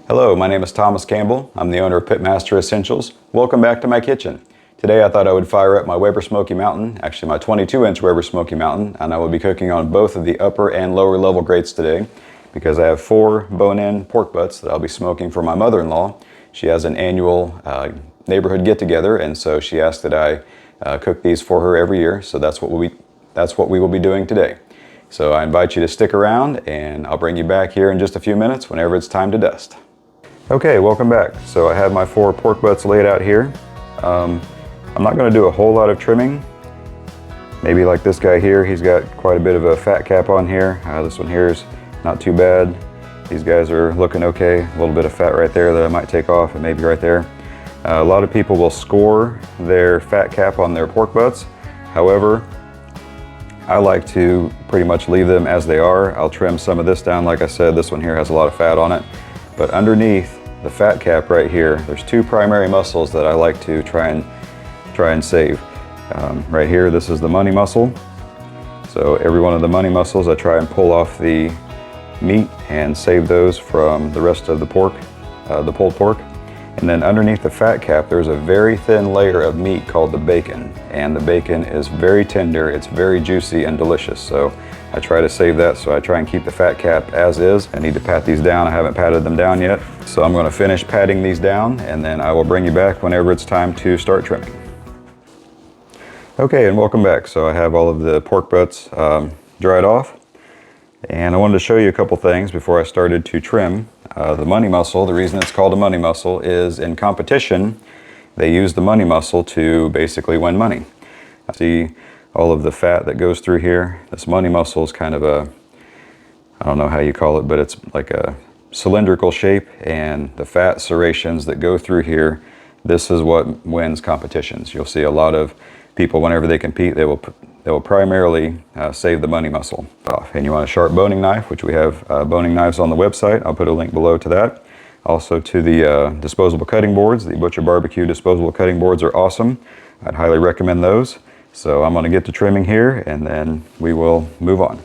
Hello, my name is Thomas Campbell. I'm the owner of Pitmaster Essentials. Welcome back to my kitchen. Today I thought I would fire up my Weber Smokey Mountain, actually my 22-inch Weber Smokey Mountain, and I will be cooking on both of the upper and lower level grates today because I have 4 bone-in pork butts that I'll be smoking for my mother-in-law. She has an annual neighborhood get-together, and so she asked that I cook these for her every year, so that's what we will be doing today. So I invite you to stick around, and I'll bring you back here in just a few minutes whenever it's time to dust. Okay, welcome back. So I have my 4 pork butts laid out here. I'm not going to do a whole lot of trimming. Maybe like this guy here, he's got quite a bit of a fat cap on here. This one here is not too bad. These guys are looking okay. A little bit of fat right there that I might take off, and maybe right there. A lot of people will score their fat cap on their pork butts. However, I like to pretty much leave them as they are. I'll trim some of this down. Like I said, this one here has a lot of fat on it. But underneath the fat cap right here, there's 2 primary muscles that I like to try and save. Right here, this is the money muscle. So every one of the money muscles, I try and pull off the meat and save those from the rest of the pork, the pulled pork. And then underneath the fat cap, there's a very thin layer of meat called the bacon. And the bacon is very tender, it's very juicy and delicious. So I try to save that, so I try and keep the fat cap as is. I need to pat these down. I haven't patted them down yet. So I'm going to finish patting these down, and then I will bring you back whenever it's time to start trimming. Okay, and welcome back. So I have all of the pork butts dried off. And I wanted to show you a couple things before I started to trim. The money muscle, the reason it's called a money muscle is in competition, they use the money muscle to basically win money. See all of the fat that goes through here. This money muscle is kind of a, I don't know how you call it, but it's like a cylindrical shape, and the fat serrations that go through here, this is what wins competitions. You'll see a lot of people, whenever they compete, they will primarily save the money muscle off. And you want a sharp boning knife, which we have boning knives on the website. I'll put a link below to that. Also to the disposable cutting boards. The Butcher BBQ disposable cutting boards are awesome. I'd highly recommend those. So I'm going to get to trimming here, and then we will move on.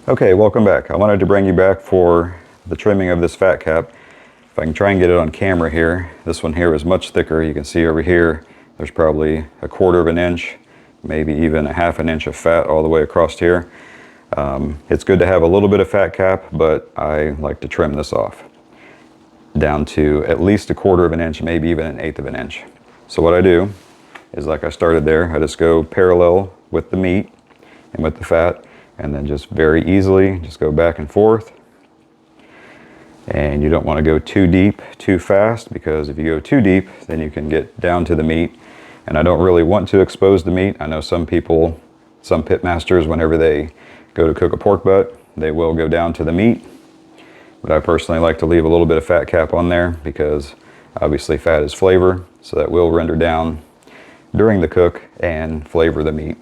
Okay, welcome back. I wanted to bring you back for the trimming of this fat cap. If I can try and get it on camera here, this one here is much thicker. You can see over here, there's probably 1/4 of an inch, maybe even 1/2 inch of fat all the way across here. It's good to have a little bit of fat cap, but I like to trim this off down to at least 1/4 of an inch, maybe even 1/8 of an inch. So what I do is, like I started there, I just go parallel with the meat and with the fat, and then just very easily just go back and forth. And you don't want to go too deep too fast, because if you go too deep, then you can get down to the meat. And I don't really want to expose the meat. I know some people, some pit masters, whenever they go to cook a pork butt, they will go down to the meat. But I personally like to leave a little bit of fat cap on there, because obviously fat is flavor, so that will render down during the cook and flavor the meat.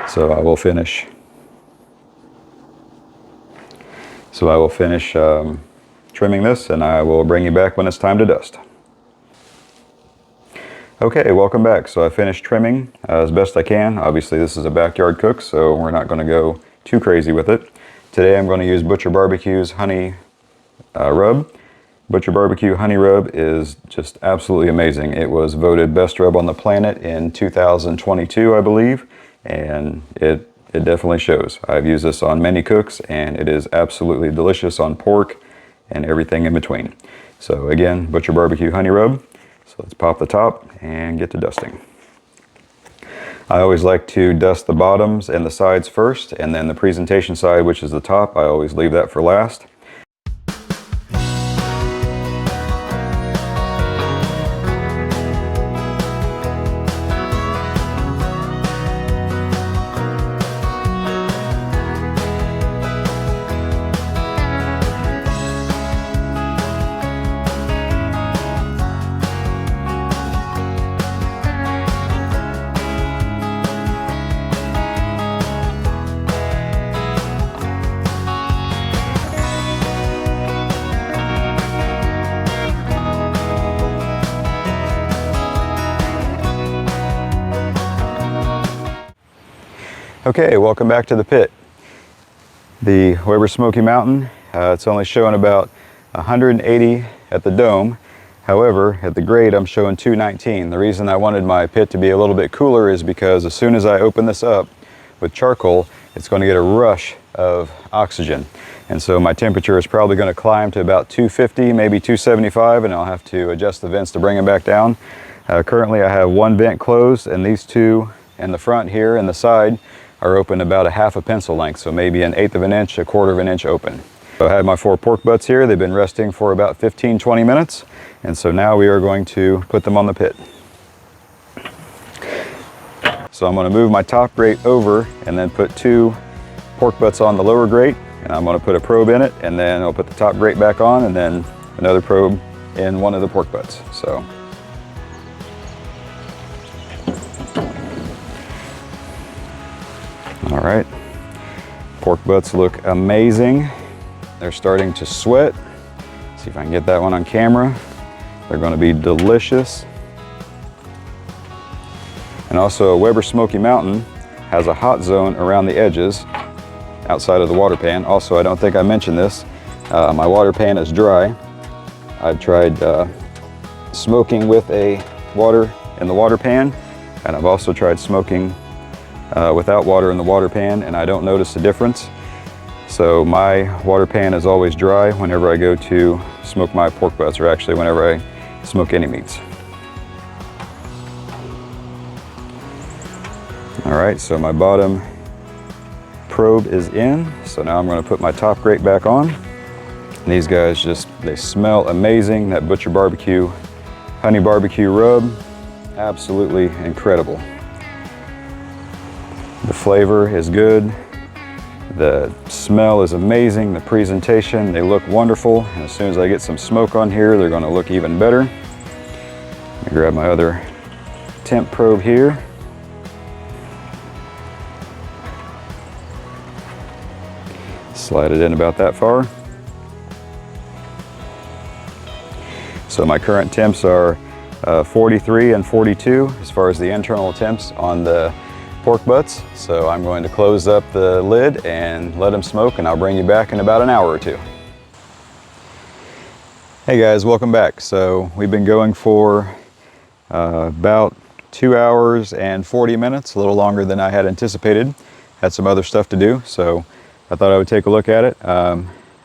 So I will finish. Trimming this, and I will bring you back when it's time to dust. Okay, welcome back. So I finished trimming as best I can. Obviously this is a backyard cook, so we're not going to go too crazy with it. Today I'm going to use Butcher BBQ's Honey Rub. Butcher BBQ Honey Rub is just absolutely amazing. It was voted best rub on the planet in 2022, I believe, and it definitely shows. I've used this on many cooks, and it is absolutely delicious on pork and everything in between. So again, Butcher BBQ Honey Rub. So let's pop the top and get to dusting. I always like to dust the bottoms and the sides first, and then the presentation side, which is the top, I always leave that for last. Okay, welcome back to the pit. The Weber Smokey Mountain, it's only showing about 180 at the dome. However, at the grate I'm showing 219. The reason I wanted my pit to be a little bit cooler is because as soon as I open this up with charcoal, it's going to get a rush of oxygen. And so my temperature is probably going to climb to about 250, maybe 275, and I'll have to adjust the vents to bring them back down. Currently I have one vent closed, and these two in the front here and the side are open about a half a pencil length, so maybe an eighth of an inch, a quarter of an inch open. So I have my 4 pork butts here. They've been resting for about 15-20 minutes, and so now we are going to put them on the pit. So I'm going to move my top grate over and then put 2 pork butts on the lower grate, and I'm going to put a probe in it, and then I'll put the top grate back on and then another probe in one of the pork butts. So all right, pork butts look amazing. They're starting to sweat. Let's see if I can get that one on camera. They're going to be delicious. And also, Weber Smokey Mountain has a hot zone around the edges outside of the water pan. Also, I don't think I mentioned this, my water pan is dry. I've tried smoking with a water in the water pan, and I've also tried smoking without water in the water pan, and I don't notice a difference. So my water pan is always dry whenever I go to smoke my pork butts, or actually whenever I smoke any meats. All right, so my bottom probe is in. So now I'm going to put my top grate back on. And these guys they smell amazing. That Butcher BBQ Honey Rub, absolutely incredible. The flavor is good. The smell is amazing. The presentation, they look wonderful. And as soon as I get some smoke on here, they're going to look even better. Let me grab my other temp probe here. Slide it in about that far. So my current temps are 43 and 42 as far as the internal temps on the pork butts. So I'm going to close up the lid and let them smoke, and I'll bring you back in about an hour or two. Hey guys, welcome back. So we've been going for about 2 hours and 40 minutes, a little longer than I had anticipated. Had some other stuff to do, so I thought I would take a look at it.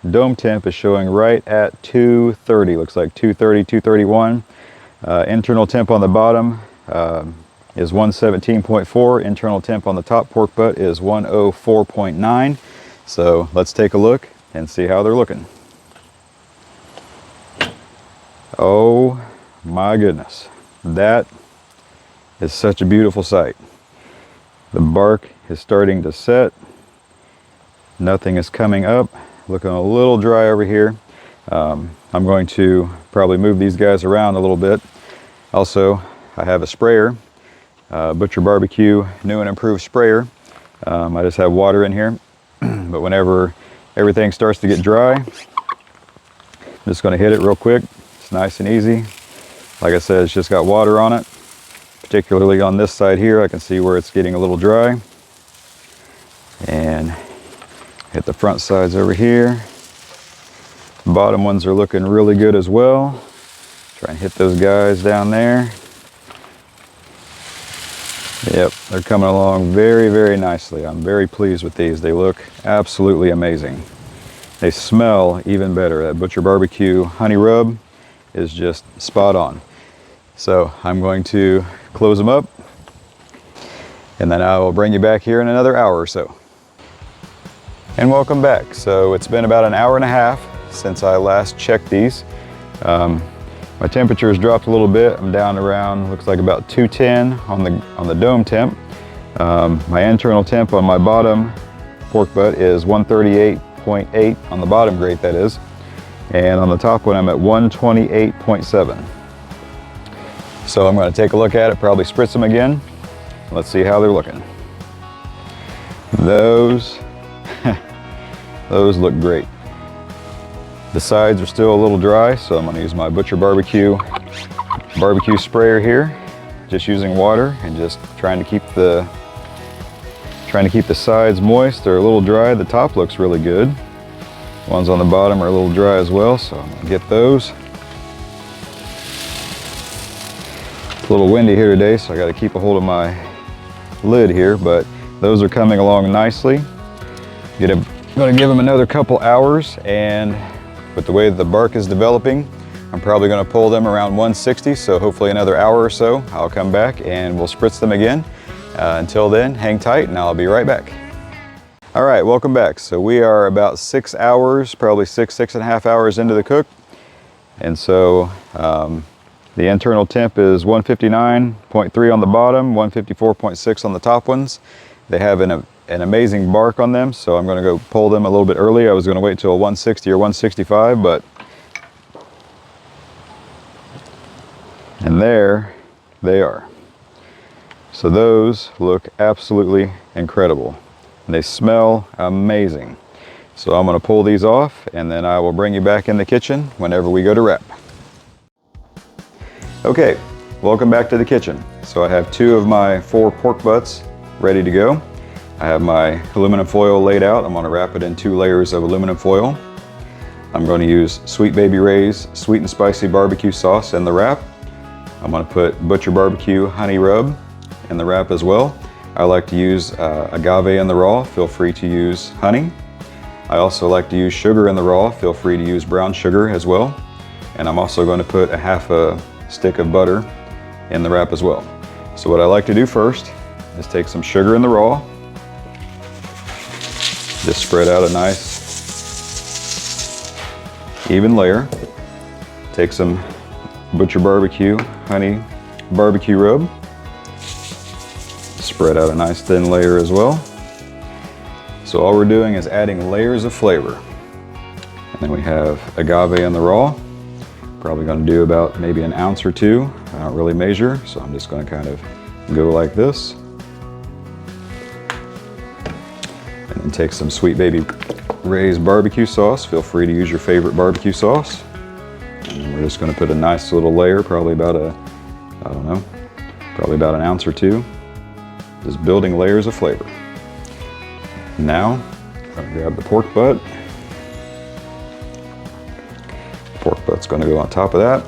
Dome temp is showing right at 230, looks like 230, 231. Internal temp on the bottom is 117.4. Internal temp on the top pork butt is 104.9. So let's take a look and see how they're looking. Oh my goodness, that is such a beautiful sight. The bark is starting to set. Nothing is coming up. Looking a little dry over here. I'm going to probably move these guys around a little bit. Also, I have a sprayer, Butcher BBQ new and improved sprayer. I just have water in here, but whenever everything starts to get dry, I'm just going to hit it real quick. It's nice and easy. Like I said, it's just got water on it. Particularly on this side here, I can see where it's getting a little dry. And hit the front sides over here. Bottom ones are looking really good as well. Try and hit those guys down there. Yep, they're coming along very, very nicely. I'm very pleased with these. They look absolutely amazing. They smell even better. That Butcher BBQ Honey Rub is just spot on. So I'm going to close them up, and then I will bring you back here in another hour or so. And welcome back. So it's been about an hour and a half since I last checked these. My temperature has dropped a little bit. I'm down around, looks like about 210 on the dome temp. My internal temp on my bottom pork butt is 138.8 on the bottom grate, that is. And on the top one, I'm at 128.7. So I'm going to take a look at it, probably spritz them again. Let's see how they're looking. Those look great. The sides are still a little dry, so I'm going to use my Butcher BBQ sprayer here, just using water and just trying to keep the Trying to keep the sides moist. They're a little dry. The top looks really good. Ones on the bottom are a little dry as well, so I'm gonna get those. It's a little windy here today, so I gotta keep a hold of my lid here, but those are coming along nicely. I'm gonna give them another couple hours, and with the way that the bark is developing, I'm probably gonna pull them around 160, so hopefully another hour or so, I'll come back and we'll spritz them again. Until then, hang tight and I'll be right back. All right, welcome back. So we are about 6 hours, probably six and a half hours into the cook. And so the internal temp is 159.3 on the bottom, 154.6 on the top ones. They have an amazing bark on them, so I'm gonna go pull them a little bit early. I was gonna wait till 160 or 165, and there they are. So those look absolutely incredible. They smell amazing. So I'm gonna pull these off, and then I will bring you back in the kitchen whenever we go to wrap. Okay, welcome back to the kitchen. So I have 2 of my 4 pork butts ready to go. I have my aluminum foil laid out. I'm gonna wrap it in 2 layers of aluminum foil. I'm gonna use Sweet Baby Ray's sweet and spicy barbecue sauce in the wrap. I'm gonna put Butcher BBQ Honey Rub in the wrap as well. I like to use agave in the raw. Feel free to use honey. I also like to use sugar in the raw. Feel free to use brown sugar as well. And I'm also going to put a half a stick of butter in the wrap as well. So what I like to do first is take some sugar in the raw. Just spread out a nice even layer. Take some Butcher BBQ Honey Barbecue Rub. Spread out a nice thin layer as well. So all we're doing is adding layers of flavor. And then we have agave in the raw. Probably going to do about maybe an ounce or 2. I don't really measure, so I'm just going to kind of go like this. And then take some Sweet Baby Ray's barbecue sauce. Feel free to use your favorite barbecue sauce. And then we're just going to put a nice little layer, probably about probably about an ounce or 2. Just building layers of flavor. Now, I'm going to grab the pork butt. The pork butt's going to go on top of that.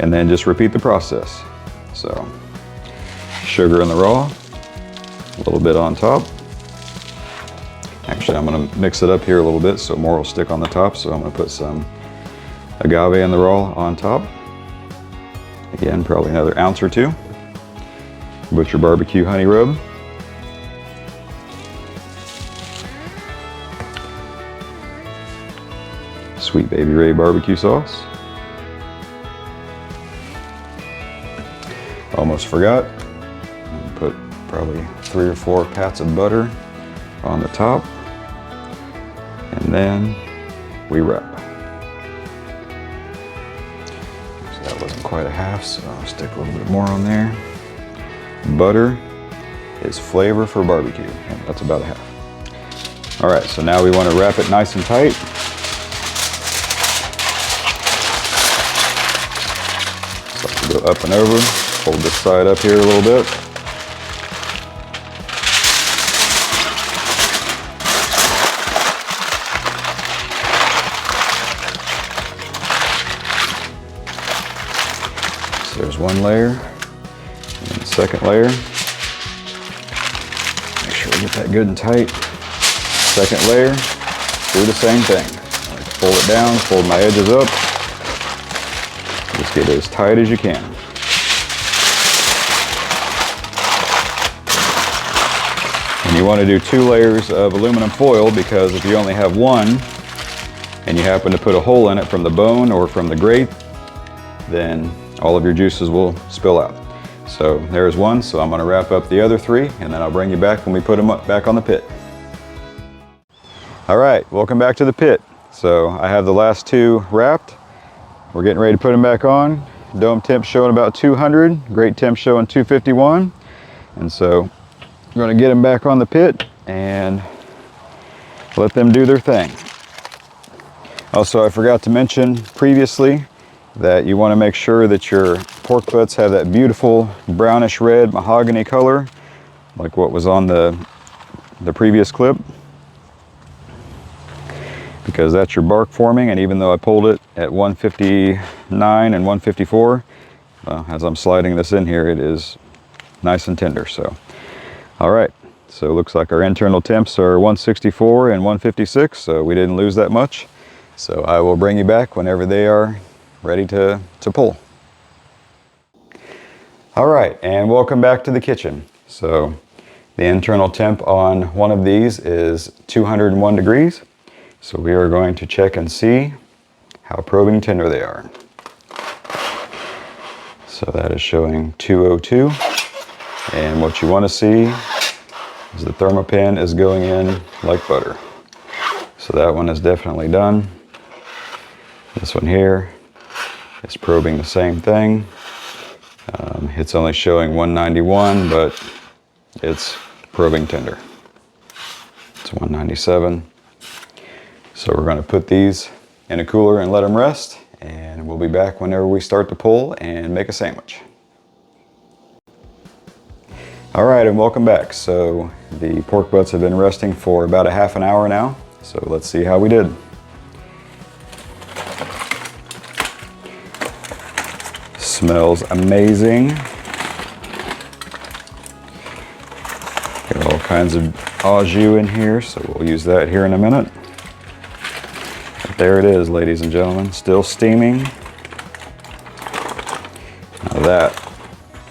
And then just repeat the process. So, sugar in the raw, a little bit on top. Actually, I'm going to mix it up here a little bit so more will stick on the top. So I'm going to put some agave in the raw on top. Again, probably another ounce or 2. Butcher BBQ Honey Rub. Sweet Baby Ray barbecue sauce. Almost forgot. Put probably 3 or 4 pats of butter on the top. And then we wrap. So that wasn't quite a half, so I'll stick a little bit more on there. Butter is flavor for barbecue, and that's about a half. All right, so now we want to wrap it nice and tight. So go up and over, hold this side up here a little bit. So there's one layer. Second layer, make sure we get that good and tight. Second layer, do the same thing. Pull it down, fold my edges up. Just get it as tight as you can. And you want to do 2 layers of aluminum foil, because if you only have one and you happen to put a hole in it from the bone or from the grate, then all of your juices will spill out. So there's one, so I'm going to wrap up the other 3, and then I'll bring you back when we put them back on the pit. All right, welcome back to the pit. So I have the last 2 wrapped. We're getting ready to put them back on. Dome temp showing about 200, grate temp showing 251. And so we're going to get them back on the pit and let them do their thing. Also, I forgot to mention previously that you want to make sure that your pork butts have that beautiful brownish red mahogany color, like what was on the the previous clip, because that's your bark forming, and even though I pulled it at 159 and 154, well, as I'm sliding this in here, it is nice and tender. So, all right, so it looks like our internal temps are 164 and 156, so we didn't lose that much. So I will bring you back whenever they are ready to pull. All right, and welcome back to the kitchen. So the internal temp on one of these is 201 degrees. So we are going to check and see how probing tender they are. So that is showing 202. And what you want to see is the thermopan is going in like butter. So that one is definitely done. This one here is probing the same thing. It's only showing 191, but it's probing tender. It's 197. So we're going to put these in a cooler and let them rest, and we'll be back whenever we start to pull and make a sandwich. All right, and welcome back. So the pork butts have been resting for about a half an hour now. So let's see how we did. Smells amazing. Got all kinds of au jus in here, so we'll use that here in a minute. But there it is, ladies and gentlemen, still steaming. Now that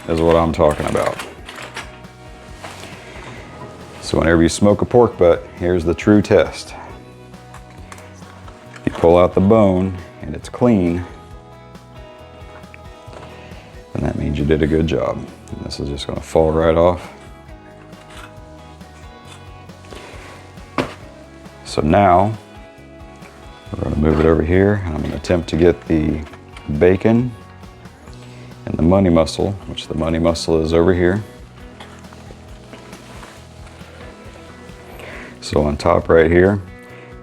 is what I'm talking about. So whenever you smoke a pork butt, here's the true test. If you pull out the bone and it's clean, then that means you did a good job. And this is just going to fall right off. So now we're going to move it over here, and I'm going to attempt to get the bacon and the money muscle, which the money muscle is over here. So on top right here,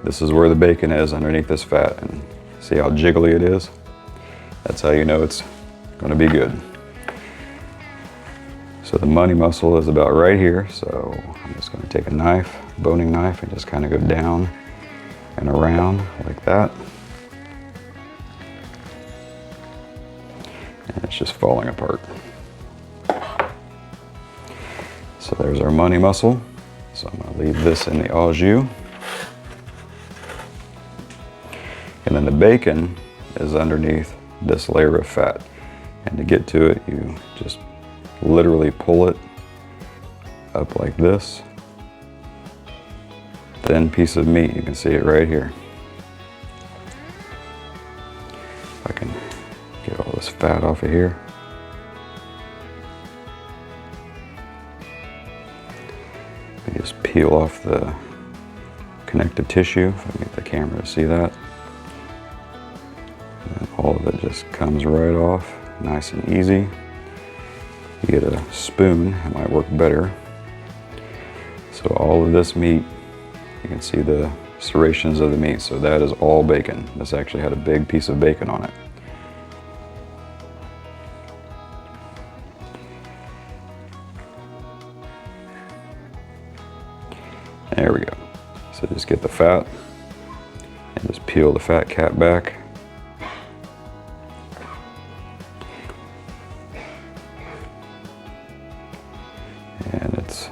this is where the bacon is underneath this fat, and see how jiggly it is? That's how you know it's going to be good. So the money muscle is about right here, so I'm just going to take a knife, boning knife, and just kind of go down and around like that. And it's just falling apart. So there's our money muscle. So I'm going to leave this in the au jus. And then the bacon is underneath this layer of fat. And to get to it, you just literally pull it up like this. Thin piece of meat, you can see it right here. If I can get all this fat off of here. I just peel off the connective tissue, if I can get the camera to see that. And all of it just comes right off, nice and easy. You get a spoon, it might work better. So all of this meat, you can see the serrations of the meat. So that is all bacon. This actually had a big piece of bacon on it. There we go. So just get the fat and just peel the fat cap back. And it's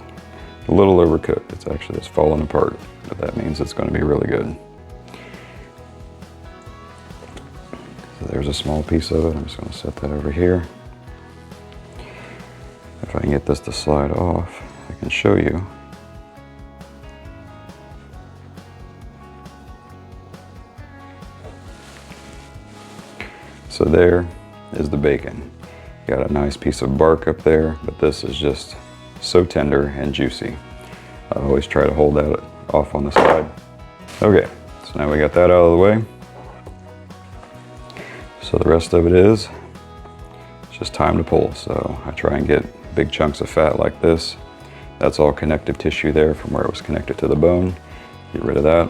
a little overcooked. It's actually just falling apart, but that means it's going to be really good. So there's a small piece of it. I'm just going to set that over here. If I can get this to slide off, I can show you. So there is the bacon. Got a nice piece of bark up there, but this is just so tender and juicy. I always try to hold that off on the side. Okay, so now we got that out of the way. So the rest of it is, it's just time to pull. So I try and get big chunks of fat like this. That's all connective tissue there from where it was connected to the bone. Get rid of that.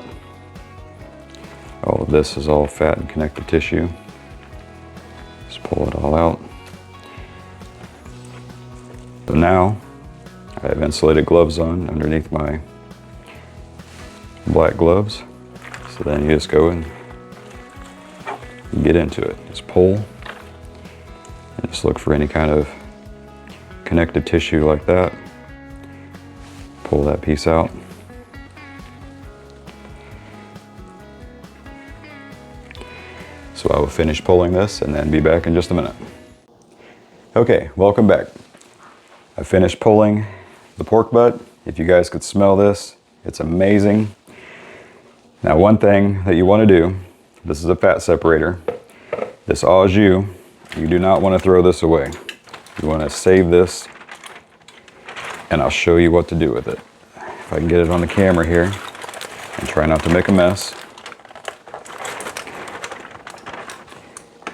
All of this is all fat and connective tissue. Just pull it all out. So now I have insulated gloves on underneath my black gloves. So then you just go and get into it. Just pull and just look for any kind of connective tissue like that. Pull that piece out. So I will finish pulling this and then be back in just a minute. Okay, welcome back. I finished pulling the pork butt. If you guys could smell this, it's amazing. Now, one thing that you want to do, this is a fat separator. This au jus, you do not want to throw this away. You want to save this, and I'll show you what to do with it. If I can get it on the camera here and try not to make a mess.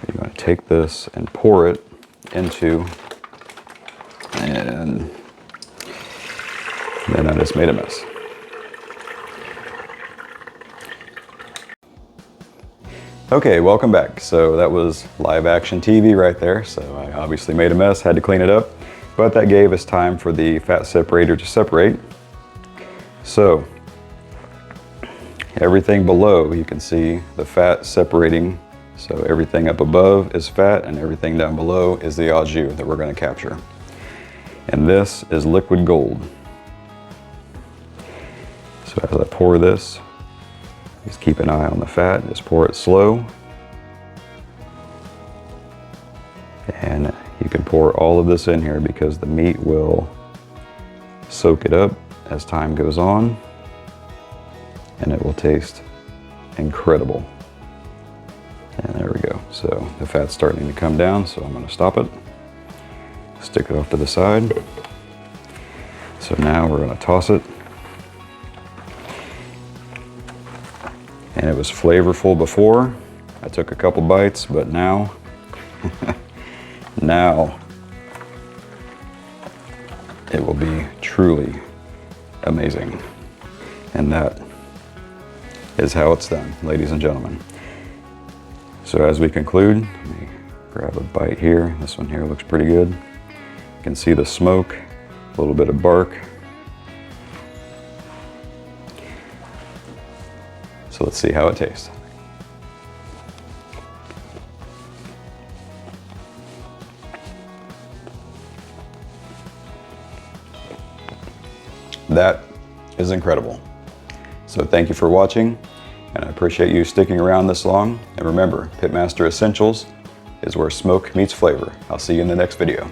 You want to take this and pour it into, and then I just made a mess. Okay, welcome back. So that was live action TV right there. So I obviously made a mess, had to clean it up, but that gave us time for the fat separator to separate. So everything below, you can see the fat separating. So everything up above is fat and everything down below is the au jus that we're going to capture. And this is liquid gold. So as I pour this, just keep an eye on the fat, just pour it slow. And you can pour all of this in here because the meat will soak it up as time goes on, and it will taste incredible. And there we go. So the fat's starting to come down, so I'm going to stop it. Stick it off to the side. So now we're going to toss it. And it was flavorful before. I took a couple bites, but now, now it will be truly amazing. And that is how it's done, ladies and gentlemen. So as we conclude, let me grab a bite here. This one here looks pretty good. You can see the smoke, a little bit of bark. So let's see how it tastes. That is incredible. So thank you for watching, and I appreciate you sticking around this long. And remember, Pitmaster Essentials is where smoke meets flavor. I'll see you in the next video.